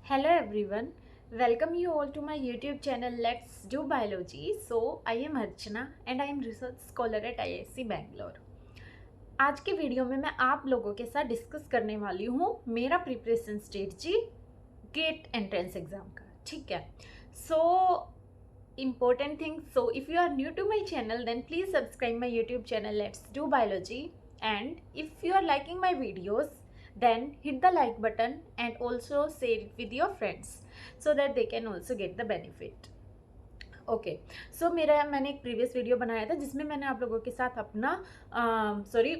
Hello everyone, welcome you all to my YouTube channel Let's Do Biology. So I am Archana and I am research scholar at IISc Bangalore. आज के video में मैं आप लोगों के साथ discuss करने वाली हूँ मेरा preparation strategy GATE entrance exam का। ठीक है, so important thing, so if you are new to my channel then please subscribe my YouTube channel Let's Do Biology, and if you are liking my videos then hit the like button and also share it with your friends so that they can also get the benefit. Okay, so मैंने एक previous video बनाया था जिसमें मैंने आप लोगों के साथ अपना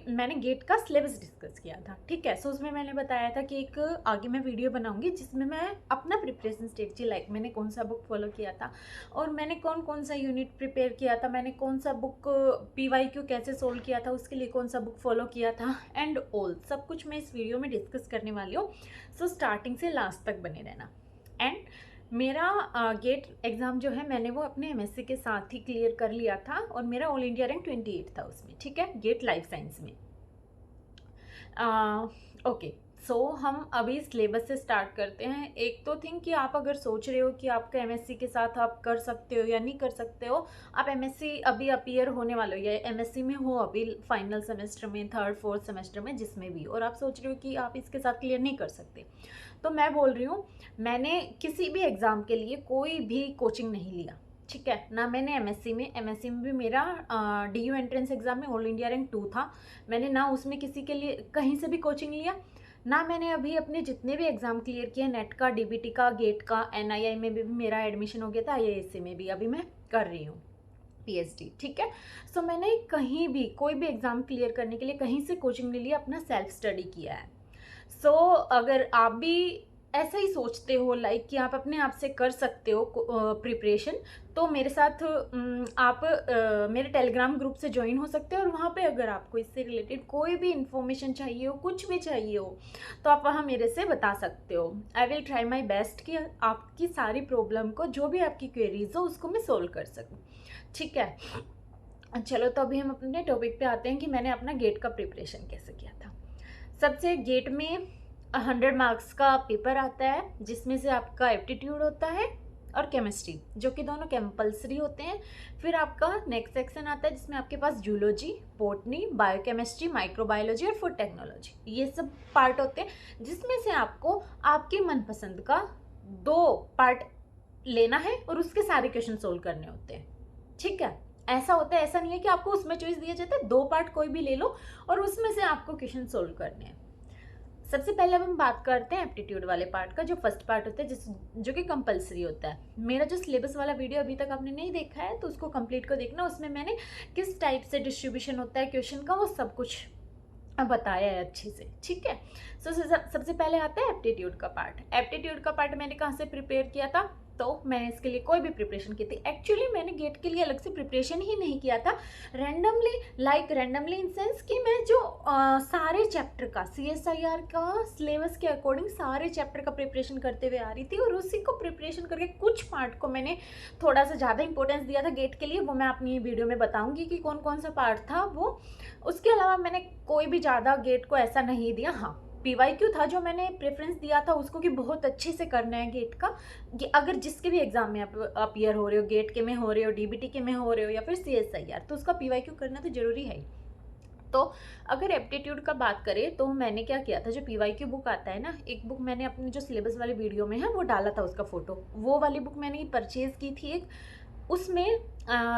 मैंने गेट का सिलेबस डिस्कस किया था। ठीक है, सो उसमें मैंने बताया था कि एक आगे मैं वीडियो बनाऊंगी जिसमें मैं अपना प्रिपरेशन स्ट्रेटजी लाइक मैंने कौन सा बुक फॉलो किया था और मैंने कौन कौन सा यूनिट प्रिपेयर किया था, मैंने कौन सा बुक PYQ कैसे सोल्व किया था, उसके लिए कौन सा बुक फॉलो किया था एंड ऑल सब कुछ मैं इस वीडियो में डिस्कस करने वाली हूँ। सो स्टार्टिंग से लास्ट तक बने रहना। एंड मेरा गेट एग्ज़ाम जो है मैंने वो अपने MSc के साथ ही क्लियर कर लिया था और मेरा ऑल इंडिया रैंक 28 था उसमें। ठीक है, गेट लाइफ साइंस में। ओके, सो हम अभी सिलेबस से स्टार्ट करते हैं। एक तो थिंक कि आप अगर सोच रहे हो कि आपका MSc के साथ आप कर सकते हो या नहीं कर सकते हो, आप MSc अभी अपीयर होने वाले हो या MSc में हो अभी फाइनल सेमेस्टर में, थर्ड फोर्थ सेमेस्टर में, जिसमें भी, और आप सोच रहे हो कि आप इसके साथ क्लियर नहीं कर सकते, तो मैं बोल रही हूँ मैंने किसी भी एग्ज़ाम के लिए कोई भी कोचिंग नहीं लिया। ठीक है ना, मैंने MSc में भी मेरा DU एंट्रेंस एग्ज़ाम में ऑल इंडिया रैंक 2 था। मैंने ना उसमें किसी के लिए कहीं से भी कोचिंग लिया, ना मैंने अभी अपने जितने भी एग्ज़ाम क्लियर किए, नेट का, DBT का, गेट का, NII में भी मेरा एडमिशन हो गया था, IISc में भी अभी मैं कर रही हूँ PhD। ठीक है, सो मैंने कहीं भी कोई भी एग्ज़ाम क्लियर करने के लिए कहीं से कोचिंग नहीं लिया, अपना सेल्फ स्टडी किया है। सो अगर आप भी ऐसा ही सोचते हो लाइक कि आप अपने आप से कर सकते हो प्रिपरेशन, तो मेरे साथ आप मेरे टेलीग्राम ग्रुप से ज्वाइन हो सकते हो और वहाँ पे अगर आपको इससे रिलेटेड कोई भी इन्फॉर्मेशन चाहिए हो, कुछ भी चाहिए हो, तो आप वहाँ मेरे से बता सकते हो। I will try my best कि आपकी सारी प्रॉब्लम को, जो भी आपकी क्वेरीज हो, उसको मैं सोल्व कर सकूँ। ठीक है, चलो तो अभी हम अपने टॉपिक पे आते हैं कि मैंने अपना गेट का प्रिपरेशन कैसे किया था। सबसे गेट में 100 मार्क्स का पेपर आता है जिसमें से आपका एप्टीट्यूड होता है और केमिस्ट्री, जो कि दोनों कंपलसरी होते हैं। फिर आपका नेक्स्ट सेक्शन आता है जिसमें आपके पास जूलॉजी, बॉटनी, बायोकेमिस्ट्री, माइक्रोबायोलॉजी और फूड टेक्नोलॉजी, ये सब पार्ट होते हैं जिसमें से आपको आपके मनपसंद का 2 पार्ट लेना है और उसके सारे क्वेश्चन सोल्व करने होते हैं। ठीक है, ऐसा होता है, ऐसा नहीं है कि आपको उसमें चॉइस दिया जाता है, 2 पार्ट कोई भी ले लो और उसमें से आपको क्वेश्चन सोल्व करने हैं। सबसे पहले अब हम बात करते हैं एप्टीट्यूड वाले पार्ट का, जो फर्स्ट पार्ट होता है जो कि कंपलसरी होता है। मेरा जो सिलेबस वाला वीडियो अभी तक आपने नहीं देखा है तो उसको कंप्लीट को देखना, उसमें मैंने किस टाइप से डिस्ट्रीब्यूशन होता है क्वेश्चन का वो सब कुछ बताया है अच्छे से। ठीक है, सो सबसे पहले आता है एप्टीट्यूड का पार्ट। एप्टीट्यूड का पार्ट मैंने कहाँ से प्रिपेयर किया था, तो मैंने इसके लिए कोई भी प्रिपरेशन की थी। एक्चुअली मैंने गेट के लिए अलग से प्रिपरेशन ही नहीं किया था, रैंडमली इन सेंस कि मैं जो सारे चैप्टर का CSIR का सिलेबस के अकॉर्डिंग सारे चैप्टर का प्रिपरेशन करते हुए आ रही थी और उसी को प्रिपरेशन करके कुछ पार्ट को मैंने थोड़ा सा ज़्यादा इंपॉर्टेंस दिया था गेट के लिए। वो मैं अपनी वीडियो में बताऊंगी कि कौन कौन सा पार्ट था वो। उसके अलावा मैंने कोई भी ज़्यादा गेट को ऐसा नहीं दिया। हाँ, PYQ था जो मैंने प्रेफरेंस दिया था उसको कि बहुत अच्छे से करना है गेट का, कि अगर जिसके भी एग्जाम में आप अपीयर हो रहे हो, गेट के में हो रहे हो, DBT के में हो रहे हो या फिर CSIR, तो उसका PYQ करना तो जरूरी है ही। तो अगर एप्टीट्यूड का बात करें तो मैंने क्या किया था, जो PYQ बुक आता है ना, एक बुक मैंने अपने जो सिलेबस वाले वीडियो में है वो डाला था उसका फोटो, वो वाली बुक मैंने परचेज की थी एक। उसमें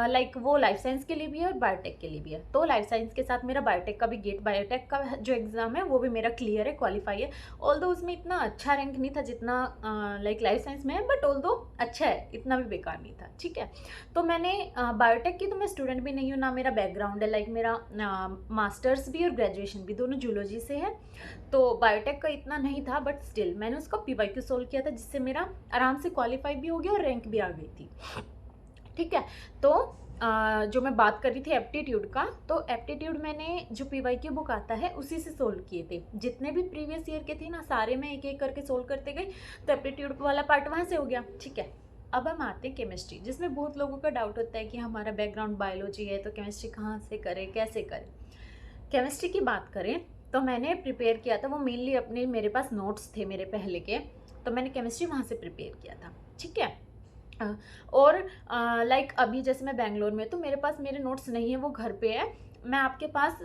लाइक वो लाइफ साइंस के लिए भी है और बायोटेक के लिए भी है। तो लाइफ साइंस के साथ मेरा बायोटेक का भी, गेट बायोटेक का जो एग्ज़ाम है वो भी मेरा क्लियर है, क्वालिफाई है। ऑल्दो उसमें इतना अच्छा रैंक नहीं था जितना लाइक लाइफ साइंस में है, बट ऑल्दो अच्छा है, इतना भी बेकार नहीं था। ठीक है, तो मैंने बायोटेक की, तो मैं स्टूडेंट भी नहीं हूँ, ना मेरा बैकग्राउंड है, लाइक मेरा मास्टर्स भी और ग्रेजुएशन भी दोनों जूलॉजी से है, तो बायोटेक का इतना नहीं था, बट स्टिल मैंने उसका PYQ सोल्व किया था जिससे मेरा आराम से क्वालिफाई भी हो गया और रैंक भी आ गई थी। ठीक है, तो जो मैं बात कर रही थी एप्टीट्यूड का, तो एप्टीट्यूड मैंने जो PYQ बुक आता है उसी से सोल्व किए थे। जितने भी प्रीवियस ईयर के थे ना, सारे मैं एक एक करके सोल्व करते गई, तो एप्टीट्यूड वाला पार्ट वहाँ से हो गया। ठीक है, अब हम आते हैं केमिस्ट्री, जिसमें बहुत लोगों का डाउट होता है कि हमारा बैकग्राउंड बायोलॉजी है तो केमिस्ट्री कहाँ से करें, कैसे करें। केमिस्ट्री की बात करें तो मैंने प्रिपेयर किया था, वो मेनली अपने, मेरे पास नोट्स थे मेरे पहले के, तो मैंने केमिस्ट्री वहाँ से प्रिपेयर किया था, ठीक है। और लाइक अभी जैसे मैं बैंगलोर में, तो मेरे पास मेरे नोट्स नहीं है, वो घर पे है। मैं आपके पास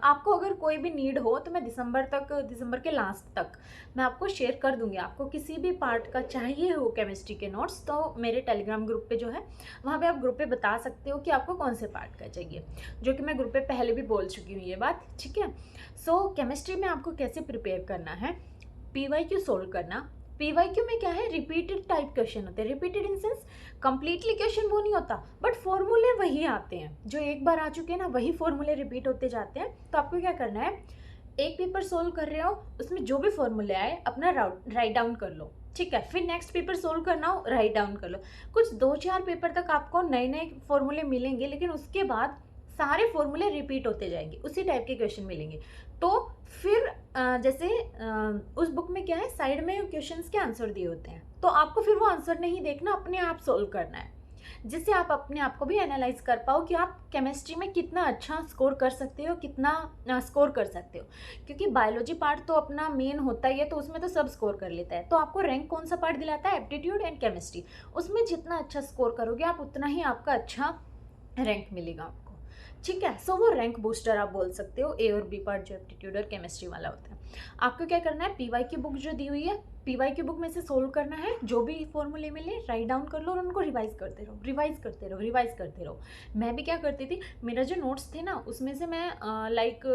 आपको अगर कोई भी नीड हो तो मैं दिसंबर के लास्ट तक मैं आपको शेयर कर दूंगी। आपको किसी भी पार्ट का चाहिए हो केमिस्ट्री के नोट्स, तो मेरे टेलीग्राम ग्रुप पे जो है वहाँ पे आप ग्रुप पे बता सकते हो कि आपको कौन से पार्ट का चाहिए, जो कि मैं ग्रुप पे पहले भी बोल चुकी हूँ ये बात, ठीक है। सो केमिस्ट्री में आपको कैसे प्रिपेयर करना है, पीवाईक्यू सोल्व करना। पीवाईक्यू में क्या है, रिपीटेड टाइप क्वेश्चन होते हैं। Repeated in sense completely question वो नहीं होता, बट फॉर्मूले वही आते हैं जो एक बार आ चुके हैं ना, वही फॉर्मूले रिपीट होते जाते हैं। तो आपको क्या करना है, एक पेपर सोल्व कर रहे हो, उसमें जो भी फॉर्मूले आए अपना राइट डाउन कर लो, ठीक है। फिर नेक्स्ट पेपर सोल्व करना हो, राइट डाउन कर लो। कुछ 2-4 पेपर तक आपको नए नए फॉर्मूले मिलेंगे, लेकिन उसके बाद सारे फॉर्मूले रिपीट होते जाएंगे, उसी टाइप के क्वेश्चन मिलेंगे। तो फिर जैसे उस बुक में क्या है, साइड में क्वेश्चंस के आंसर दिए होते हैं, तो आपको फिर वो आंसर नहीं देखना, अपने आप सोल्व करना है, जिससे आप अपने आप को भी एनालाइज कर पाओ कि आप केमिस्ट्री में कितना अच्छा स्कोर कर सकते हो, कितना स्कोर कर सकते हो। क्योंकि बायोलॉजी पार्ट तो अपना मेन होता ही है, तो उसमें तो सब स्कोर कर लेता है। तो आपको रैंक कौन सा पार्ट दिलाता है, एप्टीट्यूड एंड केमिस्ट्री। उसमें जितना अच्छा स्कोर करोगे आप, उतना ही आपका अच्छा रैंक मिलेगा आपको, ठीक है। सो वो रैंक बूस्टर आप बोल सकते हो, ए और बी पार्ट जो एप्टीट्यूड और केमिस्ट्री वाला होता है। आपको क्या करना है, पीवाई की बुक जो दी हुई है, पीवाई की बुक में से सोल्व करना है, जो भी फॉर्मूले मिले राइट डाउन कर लो और उनको रिवाइज करते रहो, रिवाइज करते रहो, रिवाइज करते रहो। मैं भी क्या करती थी, मेरा जो नोट्स थे ना उसमें से मैं लाइक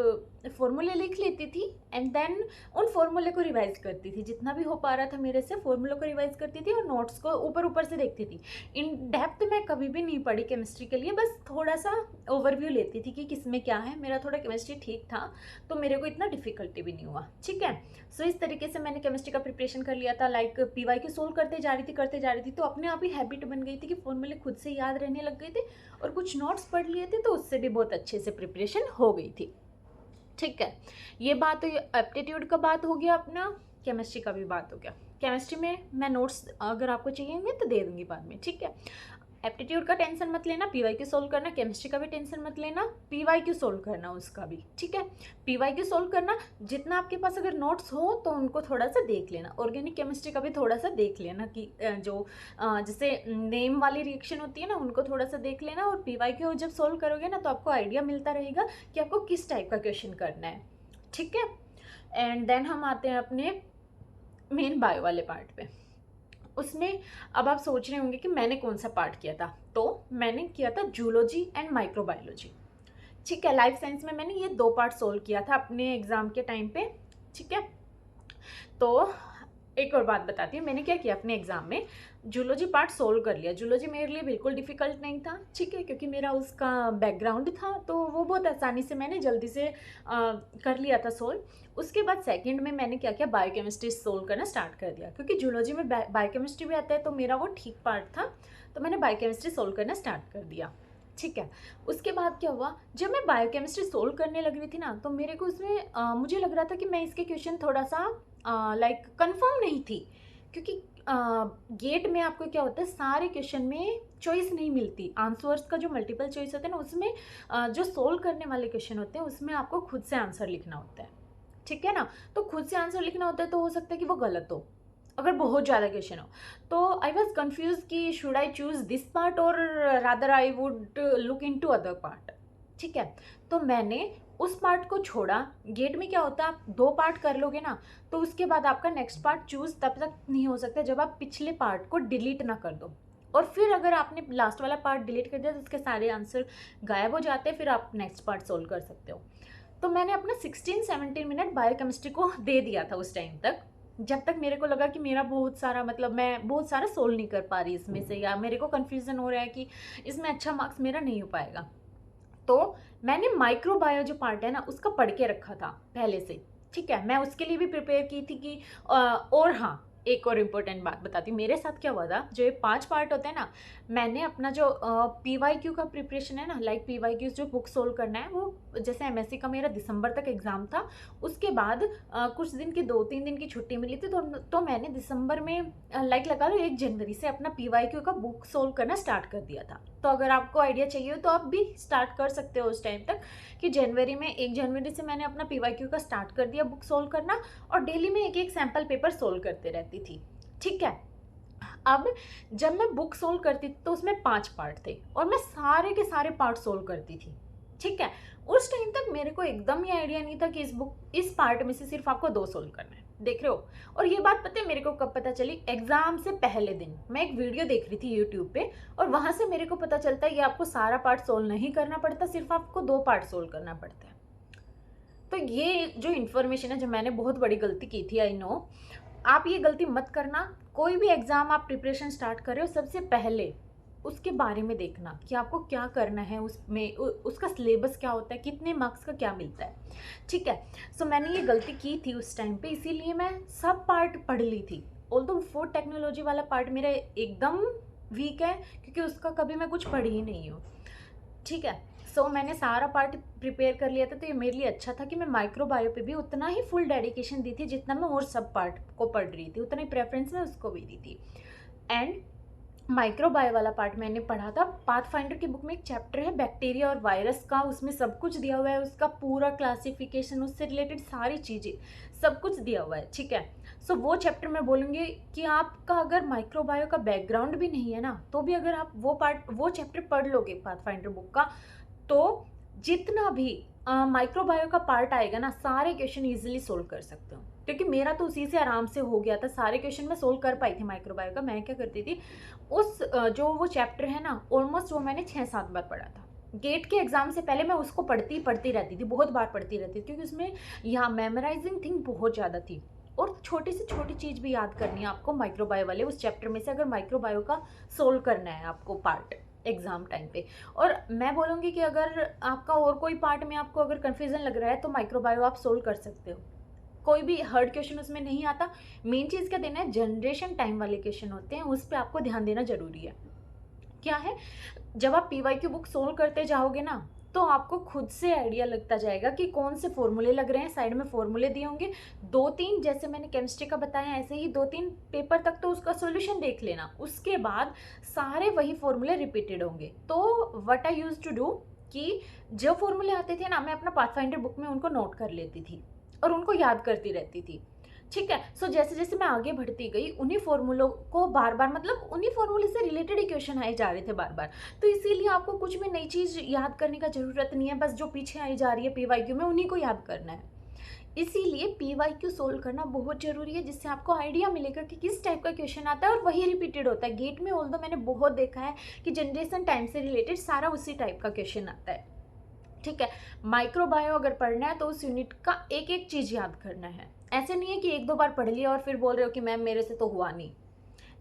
फॉर्मूले लिख लेती थी एंड देन उन फॉर्मूले को रिवाइज करती थी, जितना भी हो पा रहा था मेरे से फॉर्मूले को रिवाइज करती थी और नोट्स को ऊपर ऊपर से देखती थी। इन डेप्थ मैं कभी भी नहीं पढ़ी केमिस्ट्री के लिए, बस थोड़ा सा ओवरव्यू लेती थी कि किसमें क्या है। मेरा थोड़ा केमिस्ट्री ठीक था, तो मेरे को इतना डिफिकल्टी भी नहीं हुआ, ठीक है। सो इस तरीके से मैंने केमिस्ट्री का प्रिपरेशन कर लिया था, लाइक पीवाईक्यू सोल्व करते जा रही थी, तो अपने आप ही हैबिट बन गई थी कि फॉर्मूले खुद से याद रहने लग गए थे, और कुछ नोट्स पढ़ लिए थे, तो उससे भी बहुत अच्छे से प्रिपरेशन हो गई थी, ठीक है। ये बात तो एप्टीट्यूड का बात हो गया, अपना केमिस्ट्री का भी बात हो गया। केमिस्ट्री में मैं नोट्स अगर आपको चाहिए तो दे दूंगी बाद में, ठीक है। एप्टीट्यूड का टेंशन मत लेना, पीवाईक्यू सोल्व करना, केमिस्ट्री का भी टेंशन मत लेना, पीवाईक्यू सोल्व करना उसका भी, ठीक है। पीवाईक्यू सोल्व करना, जितना आपके पास अगर नोट्स हो तो उनको थोड़ा सा देख लेना। ऑर्गेनिक केमिस्ट्री का भी थोड़ा सा देख लेना कि जो जैसे नेम वाली रिएक्शन होती है ना, उनको थोड़ा सा देख लेना। और पीवाईक्यू जब सोल्व करोगे ना, तो आपको आइडिया मिलता रहेगा कि आपको किस टाइप का क्वेश्चन करना है, ठीक है। एंड देन हम आते हैं अपने मेन बायो वाले पार्ट पे। उसमें अब आप सोच रहे होंगे कि मैंने कौन सा पार्ट किया था, तो मैंने किया था जूलॉजी एंड माइक्रोबायोलॉजी, ठीक है। लाइफ साइंस में मैंने ये 2 पार्ट सोल्व किया था अपने एग्जाम के टाइम पे, ठीक है। तो एक और बात बताती हूँ, मैंने क्या किया अपने एग्जाम में, जूलॉजी पार्ट सोल्व कर लिया। जूलॉजी मेरे लिए बिल्कुल डिफिकल्ट नहीं था, ठीक है, क्योंकि मेरा उसका बैकग्राउंड था, तो वो बहुत आसानी से मैंने जल्दी से कर लिया था सोल्व। उसके बाद सेकंड में मैंने क्या किया, बायोकेमिस्ट्री सोल्व करना स्टार्ट कर दिया, क्योंकि जूलॉजी में बायोकेमिस्ट्री भी आता है, तो मेरा वो ठीक पार्ट था, तो मैंने बायोकेमिस्ट्री सोल्व करना स्टार्ट कर दिया, ठीक है। उसके बाद क्या हुआ, जब मैं बायोकेमिस्ट्री सोल्व करने लग रही थी ना, तो मेरे को उसमें मुझे लग रहा था कि मैं इसके क्वेश्चन थोड़ा सा लाइक कंफर्म नहीं थी, क्योंकि गेट में आपको क्या होता है, सारे क्वेश्चन में चॉइस नहीं मिलती। आंसर्स का जो मल्टीपल चॉइस होता है ना, उसमें जो सोल्व करने वाले क्वेश्चन होते हैं उसमें आपको खुद से आंसर लिखना होता है, ठीक है ना। तो खुद से आंसर लिखना होता है, तो हो सकता है कि वो गलत हो अगर बहुत ज़्यादा क्वेश्चन हो। तो आई वॉज कन्फ्यूज कि should I choose this part और rather I would look into other part, ठीक है। तो मैंने उस पार्ट को छोड़ा। गेट में क्या होता है, आप 2 पार्ट कर लोगे ना, तो उसके बाद आपका नेक्स्ट पार्ट चूज तब तक नहीं हो सकता जब आप पिछले पार्ट को डिलीट ना कर दो। और फिर अगर आपने लास्ट वाला पार्ट डिलीट कर दिया तो उसके सारे आंसर गायब हो जाते हैं, फिर आप नेक्स्ट पार्ट सोल्व कर सकते हो। तो मैंने अपना 16-17 मिनट बायोकेमिस्ट्री को दे दिया था उस टाइम तक, जब तक मेरे को लगा कि मेरा बहुत सारा मतलब मैं बहुत सारा सोल्व नहीं कर पा रही इसमें से, या मेरे को कन्फ्यूज़न हो रहा है कि इसमें अच्छा मार्क्स मेरा नहीं हो पाएगा। तो मैंने माइक्रोबायो जो पार्ट है ना, उसका पढ़ के रखा था पहले से, ठीक है। मैं उसके लिए भी प्रिपेयर की थी कि और हाँ, एक और इम्पोर्टेंट बात बताती हूँ मेरे साथ क्या हुआ था। जो ये 5 पार्ट होते हैं ना, मैंने अपना जो पीवाईक्यू का प्रिपरेशन है ना, लाइक पीवाईक्यू जो बुक सोल्व करना है, वो जैसे एमएससी का मेरा दिसंबर तक एग्जाम था, उसके बाद कुछ दिन की 2-3 दिन की छुट्टी मिली थी, तो मैंने दिसंबर में लाइक लगा लो 1 जनवरी से अपना पीवाईक्यू का बुक सोल्व करना स्टार्ट कर दिया था। तो अगर आपको आइडिया चाहिए हो तो आप भी स्टार्ट कर सकते हो उस टाइम तक, कि जनवरी में 1 जनवरी से मैंने अपना पीवाईक्यू का स्टार्ट कर दिया बुक सोल्व करना, और डेली में एक सैम्पल पेपर सोल्व करते रहती थी, ठीक है। अब जब मैं बुक सोल्व करती थी तो उसमें 5 पार्ट थे और मैं सारे के सारे पार्ट सोल्व करती थी, ठीक है। उस टाइम तक मेरे को एकदम ही आइडिया नहीं था कि इस पार्ट में से सिर्फ आपको 2 सोल्व करना है, देख रहे हो। और ये बात पता है मेरे को कब पता चली? एग्जाम से पहले दिन मैं एक वीडियो देख रही थी यूट्यूब पे, और वहां से मेरे को पता चलता है ये आपको सारा पार्ट सोल्व नहीं करना पड़ता, सिर्फ आपको 2 पार्ट सोल्व करना पड़ता है। तो ये जो इन्फॉर्मेशन है, जो मैंने बहुत बड़ी गलती की थी, आई नो, आप ये गलती मत करना। कोई भी एग्जाम आप प्रिपरेशन स्टार्ट कर रहे हो, सबसे पहले उसके बारे में देखना कि आपको क्या करना है, उसमें उसका सिलेबस क्या होता है, कितने मार्क्स का क्या मिलता है, ठीक है। सो मैंने ये गलती की थी उस टाइम पे, इसीलिए मैं सब पार्ट पढ़ ली थी। ऑल्दो फूड टेक्नोलॉजी वाला पार्ट मेरा एकदम वीक है, क्योंकि उसका कभी मैं कुछ पढ़ी ही नहीं हूँ, ठीक है। सो मैंने सारा पार्ट प्रिपेयर कर लिया था, तो ये मेरे लिए अच्छा था कि मैं माइक्रोबायो पे भी उतना ही फुल डेडिकेशन दी थी जितना मैं और सब पार्ट को पढ़ रही थी, उतना ही प्रेफरेंस मैं उसको भी दी थी। एंड माइक्रोबायो वाला पार्ट मैंने पढ़ा था। पाथफाइंडर की बुक में एक चैप्टर है बैक्टीरिया और वायरस का, उसमें सब कुछ दिया हुआ है, उसका पूरा क्लासिफिकेशन, उससे रिलेटेड सारी चीज़ें, सब कुछ दिया हुआ है, ठीक है। सो वो चैप्टर मैं बोलूँगी कि आपका अगर माइक्रोबायो का बैकग्राउंड भी नहीं है ना, तो भी अगर आप वो चैप्टर पढ़ लोगे पाथफाइंडर बुक का, तो जितना भी माइक्रोबायो का पार्ट आएगा ना, सारे क्वेश्चन इजीली सोल्व कर सकते हो। क्योंकि मेरा तो उसी से आराम से हो गया था, सारे क्वेश्चन मैं सोल्व कर पाई थी माइक्रोबायो का। मैं क्या करती थी, जो वो चैप्टर है ना, ऑलमोस्ट वो मैंने 6-7 बार पढ़ा था। गेट के एग्जाम से पहले मैं उसको पढ़ती रहती थी, बहुत बार पढ़ती रहती थी, क्योंकि उसमें यहाँ मेमोराइजिंग थिंग बहुत ज़्यादा थी, और छोटी से छोटी चीज़ भी याद करनी है आपको माइक्रोबायो वाले उस चैप्टर में से, अगर माइक्रोबायो का सोल्व करना है आपको पार्ट एग्जाम टाइम पे। और मैं बोलूँगी कि अगर आपका और कोई पार्ट में आपको अगर कन्फ्यूजन लग रहा है, तो माइक्रोबायो आप सोल्व कर सकते हो, कोई भी हार्ड क्वेश्चन उसमें नहीं आता। मेन चीज़ क्या देना है, जनरेशन टाइम वाले क्वेश्चन होते हैं, उस पर आपको ध्यान देना जरूरी है। क्या है, जब आप पीवाईक्यू बुक सोल्व करते जाओगे ना, तो आपको खुद से आइडिया लगता जाएगा कि कौन से फॉर्मूले लग रहे हैं, साइड में फॉर्मूले दिए होंगे 2-3, जैसे मैंने केमिस्ट्री का बताया, ऐसे ही 2-3 पेपर तक तो उसका सॉल्यूशन देख लेना, उसके बाद सारे वही फॉर्मूले रिपीटेड होंगे। तो what I used to do, कि जो फॉर्मूले आते थे ना, मैं अपना पाथफाइंडर बुक में उनको नोट कर लेती थी और उनको याद करती रहती थी, ठीक है। सो जैसे जैसे मैं आगे बढ़ती गई, उन्हीं फॉर्मूलों को बार बार, मतलब उन्हीं फॉर्मूले से रिलेटेड ही क्वेश्चन आए जा रहे थे बार बार। तो इसीलिए आपको कुछ भी नई चीज़ याद करने का जरूरत नहीं है, बस जो पीछे आई जा रही है पीवाईक्यू में, उन्हीं को याद करना है। इसीलिए पीवाईक्यू सोल्व करना बहुत जरूरी है, जिससे आपको आइडिया मिलेगा कि किस टाइप का क्वेश्चन आता है, और वही रिपीटेड होता है गेट में। ऑल्दो मैंने बहुत देखा है कि जनरेशन टाइम से रिलेटेड सारा उसी टाइप का क्वेश्चन आता है, ठीक है। माइक्रोबायो अगर पढ़ना है तो उस यूनिट का एक एक चीज़ याद करना है। ऐसे नहीं है कि 1-2 बार पढ़ लिया और फिर बोल रहे हो कि मैम मेरे से तो हुआ नहीं,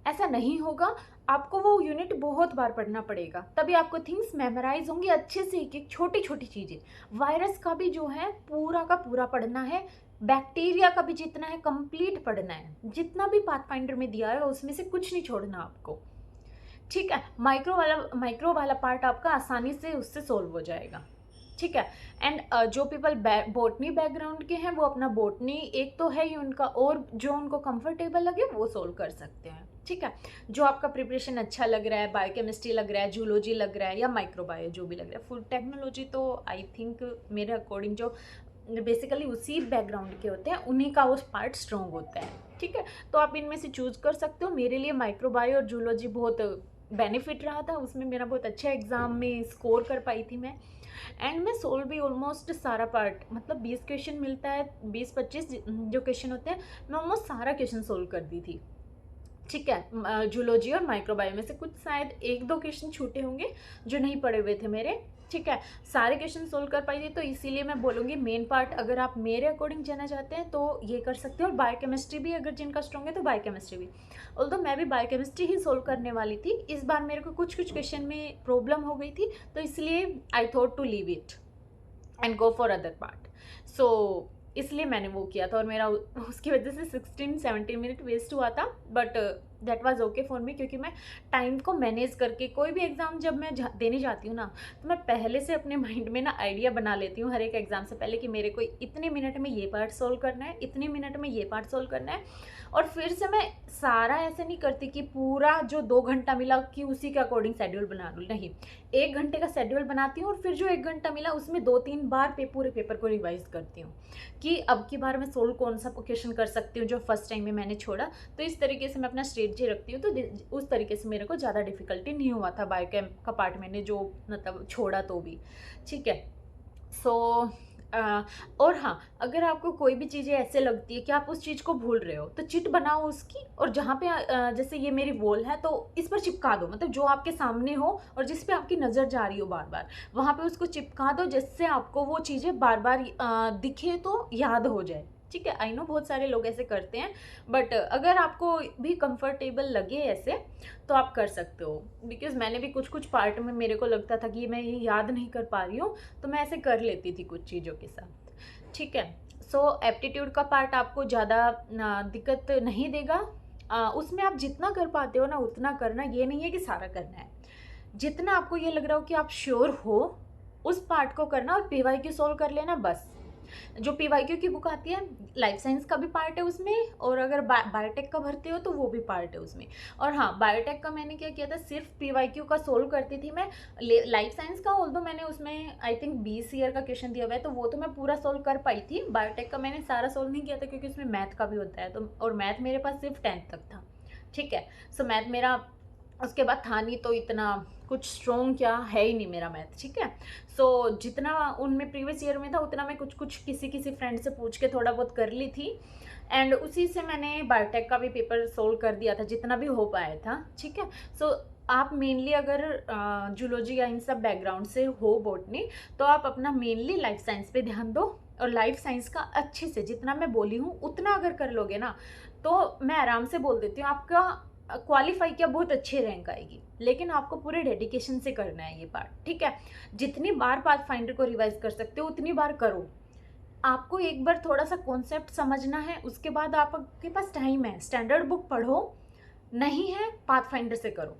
ऐसा नहीं होगा। आपको वो यूनिट बहुत बार पढ़ना पड़ेगा, तभी आपको थिंग्स मेमोराइज होंगी अच्छे से, एक एक छोटी छोटी चीज़ें। वायरस का भी जो है पूरा का पूरा पढ़ना है, बैक्टीरिया का भी जितना है कंप्लीट पढ़ना है, जितना भी पाथफाइंडर में दिया है उसमें से कुछ नहीं छोड़ना आपको, ठीक है। माइक्रो वाला पार्ट आपका आसानी से उससे सोल्व हो जाएगा, ठीक है। एंड जो पीपल बोटनी बैकग्राउंड के हैं, वो अपना बोटनी एक तो है ही उनका, और जो उनको कंफर्टेबल लगे वो सोल्व कर सकते हैं, ठीक है। जो आपका प्रिपरेशन अच्छा लग रहा है, बायोकेमिस्ट्री लग रहा है, जूलॉजी लग रहा है, या माइक्रोबायो जो भी लग रहा है, फूड टेक्नोलॉजी तो आई थिंक मेरे अकॉर्डिंग जो बेसिकली उसी बैकग्राउंड के होते हैं, उन्हीं का वो पार्ट स्ट्रॉन्ग होता है, ठीक है। तो आप इनमें से चूज कर सकते हो। मेरे लिए माइक्रोबायो और जूलॉजी बहुत बेनिफिट रहा था, उसमें मेरा बहुत अच्छा एग्जाम में स्कोर कर पाई थी मैं। एंड मैं सोल्व भी ऑलमोस्ट सारा पार्ट, मतलब 20 क्वेश्चन मिलता है, 20-25 जो क्वेश्चन होते हैं, मैं ऑलमोस्ट सारा क्वेश्चन सोल्व कर दी थी, ठीक है। जूलॉजी और माइक्रोबायो में से कुछ शायद 1-2 क्वेश्चन छूटे होंगे जो नहीं पड़े हुए थे मेरे, ठीक है। सारे क्वेश्चन सोल्व कर पाई थी, तो इसीलिए मैं बोलूँगी मेन पार्ट अगर आप मेरे अकॉर्डिंग जाना चाहते हैं तो ये कर सकते हो। और बायोकेमिस्ट्री भी अगर जिनका स्ट्रॉन्ग है तो बायोकेमिस्ट्री भी, ऑल्दो मैं भी बायोकेमिस्ट्री ही सोल्व करने वाली थी। इस बार मेरे को कुछ कुछ क्वेश्चन में प्रॉब्लम हो गई थी, तो इसलिए I thought to leave it and go for other part. So इसलिए मैंने वो किया था, और मेरा उसकी वजह से 16-17 मिनट वेस्ट हुआ था, but that was okay for me, क्योंकि मैं टाइम को मैनेज करके कोई भी एग्ज़ाम जब मैं देने जाती हूँ ना, तो मैं पहले से अपने माइंड में ना आइडिया बना लेती हूँ हर एक एग्ज़ाम से पहले कि मेरे को इतने मिनट में ये पार्ट सोल्व करना है, इतने मिनट में ये पार्ट सोल्व करना है। और फिर से मैं सारा ऐसे नहीं करती कि पूरा जो 2 घंटा मिला कि उसी के अकॉर्डिंग शेड्यूल बना लूँ, नहीं, 1 घंटे का शेड्यूल बनाती हूँ और फिर जो 1 घंटा मिला उसमें 2-3 बार पूरे पेपर को रिवाइज करती हूँ कि अब की बार मैं सोल्व कौन सा क्वेश्चन कर सकती हूँ जो फर्स्ट टाइम में मैंने छोड़ा। तो इस तरीके से मैं अपना स्ट्रेटजी रखती हूँ, तो उस तरीके से मेरे को ज़्यादा डिफिकल्टी नहीं हुआ था बायोकेम का पार्ट मैंने जो मतलब छोड़ा तो भी। ठीक है, सो और हाँ, अगर आपको कोई भी चीज़ें ऐसे लगती है कि आप उस चीज़ को भूल रहे हो तो चिट बनाओ उसकी, और जहाँ पे जैसे ये मेरी वॉल है तो इस पर चिपका दो, मतलब जो आपके सामने हो और जिस पे आपकी नज़र जा रही हो बार बार, वहाँ पे उसको चिपका दो जिससे आपको वो चीज़ें बार बार दिखे तो याद हो जाए। ठीक है, आई नो बहुत सारे लोग ऐसे करते हैं, बट अगर आपको भी कंफर्टेबल लगे ऐसे तो आप कर सकते हो। बिकॉज मैंने भी कुछ कुछ पार्ट में मेरे को लगता था कि मैं ये याद नहीं कर पा रही हूँ, तो मैं ऐसे कर लेती थी कुछ चीज़ों के साथ। ठीक है, सो एप्टीट्यूड का पार्ट आपको ज़्यादा दिक्कत नहीं देगा। उसमें आप जितना कर पाते हो ना उतना करना, ये नहीं है कि सारा करना है। जितना आपको ये लग रहा हो कि आप श्योर हो उस पार्ट को करना और पीवाईक्यू सॉल्व कर लेना बस। जो पीवाईक्यू की बुक आती है, लाइफ साइंस का भी पार्ट है उसमें, और अगर बायोटेक का भरते हो तो वो भी पार्ट है उसमें। और हाँ, बायोटेक का मैंने क्या किया था, सिर्फ पीवाईक्यू का सोल्व करती थी मैं। लाइफ साइंस का ऑल्दो मैंने उसमें आई थिंक 20 ईयर का क्वेश्चन दिया हुआ है, तो वो तो मैं पूरा सोल्व कर पाई थी। बायोटेक का मैंने सारा सोल्व नहीं किया था क्योंकि उसमें मैथ का भी होता है, तो और मैथ मेरे पास सिर्फ 10th तक था। ठीक है, सो मैथ मेरा उसके बाद था नहीं, तो इतना कुछ स्ट्रॉन्ग क्या है ही नहीं मेरा मैथ। ठीक है, सो जितना उनमें प्रीवियस ईयर में था उतना मैं कुछ कुछ किसी किसी फ्रेंड से पूछ के थोड़ा बहुत कर ली थी, एंड उसी से मैंने बायोटेक का भी पेपर सोल्व कर दिया था जितना भी हो पाया था। ठीक है, सो आप मेनली अगर जूलॉजी या इन सब बैकग्राउंड से हो, बॉटनी, तो आप अपना मेनली लाइफ साइंस पे ध्यान दो, और लाइफ साइंस का अच्छे से जितना मैं बोली हूँ उतना अगर कर लोगे ना, तो मैं आराम से बोल देती हूँ आपका क्वालिफाई किया बहुत अच्छी रैंक आएगी। लेकिन आपको पूरे डेडिकेशन से करना है ये पार्ट। ठीक है, जितनी बार पाथ फाइंडर को रिवाइज कर सकते हो उतनी बार करो। आपको एक बार थोड़ा सा कॉन्सेप्ट समझना है, उसके बाद आपके पास टाइम है, स्टैंडर्ड बुक पढ़ो, नहीं है पाथ फाइंडर से करो।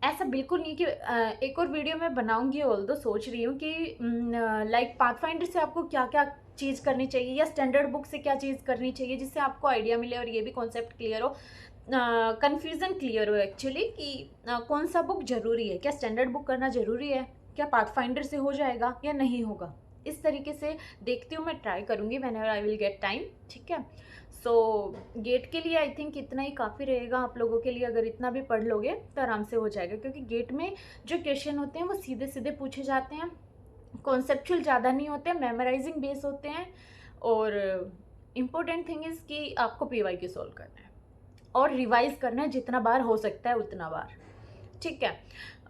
ऐसा बिल्कुल नहीं कि एक और वीडियो मैं बनाऊंगी, ऑल्दो सोच रही हूँ कि लाइक पाथ फाइंडर से आपको क्या क्या चीज़ करनी चाहिए या स्टैंडर्ड बुक से क्या चीज़ करनी चाहिए, जिससे आपको आइडिया मिले और ये भी कॉन्सेप्ट क्लियर हो, कन्फ्यूज़न क्लियर हो एक्चुअली कि कौन सा बुक ज़रूरी है, क्या स्टैंडर्ड बुक करना ज़रूरी है, क्या पाथ फाइंडर से हो जाएगा या नहीं होगा। इस तरीके से देखती हूँ, मैं ट्राई करूँगी whenever I will get time. ठीक है, सो गेट के लिए आई थिंक इतना ही काफ़ी रहेगा आप लोगों के लिए। अगर इतना भी पढ़ लोगे तो आराम से हो जाएगा, क्योंकि गेट में जो क्वेश्चन होते हैं वो सीधे सीधे पूछे जाते हैं, कॉन्सेप्चुअल ज़्यादा नहीं होते हैं, मेमोराइजिंग बेस होते हैं, और इम्पोर्टेंट थिंग इज़ कि आपको पीवाईक्यू सॉल्व करना है और रिवाइज करना है जितना बार हो सकता है उतना बार। ठीक है,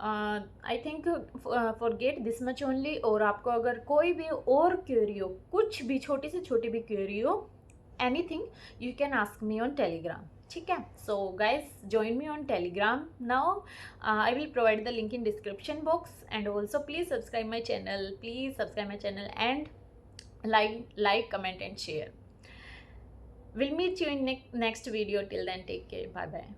I think for get this much only. और आपको अगर कोई भी और क्वेरी हो, कुछ भी छोटी से छोटी भी क्वेरी हो, anything, you can ask me on Telegram. ठीक है, so guys join me on telegram now. I will provide the link in description box, and also please subscribe my channel, and like, comment and share. We'll meet you in next video. Till then, take care. Bye bye.